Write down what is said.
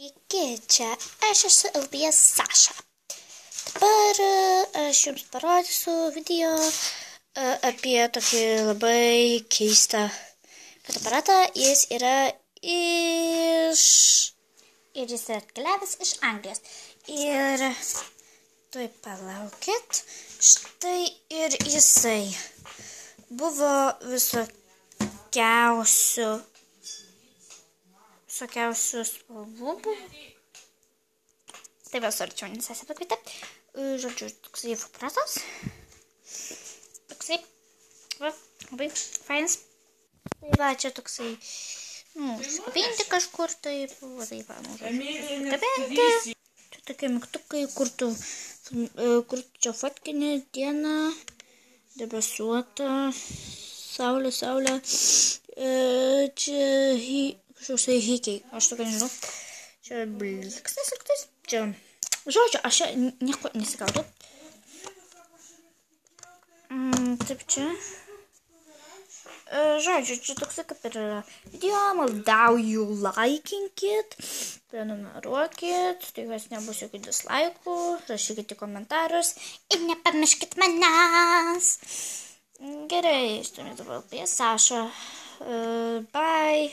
Iki čia aš esu Elbija Saša. Dabar aš jums parodysiu video apie tokį labai keistą fotoaparatą. Jis yra atkeliavęs iš Anglijos. Ir tuoj palaukit. Štai ir jisai. Buvo visokiausių spalvų. Tai vėl arčiau nesąsiu pakvietę. Žodžiu, toksai fotoaparatas. Toksai. Va, labai fainas. Tai va, čia toksai, kabinti kažkur, tai va, kabinti. Čia tokie mygtukai, kur čia fotkini dieną, debesuota, saulė. Čia kažkoksai hikiai, aš tokio nežinau. Čia blikstas, čia. Žodžiu, aš čia nieko nesigaudau. Taip čia. Žodžiu, čia toksai kaip ir video, maldauju, laikinkit, prenumeruokit, tikiuosi nebus jokių dislaikų, rašykite komentarus ir nepamirškit manęs. Gerai, štai dabar apie Sašą. Bye.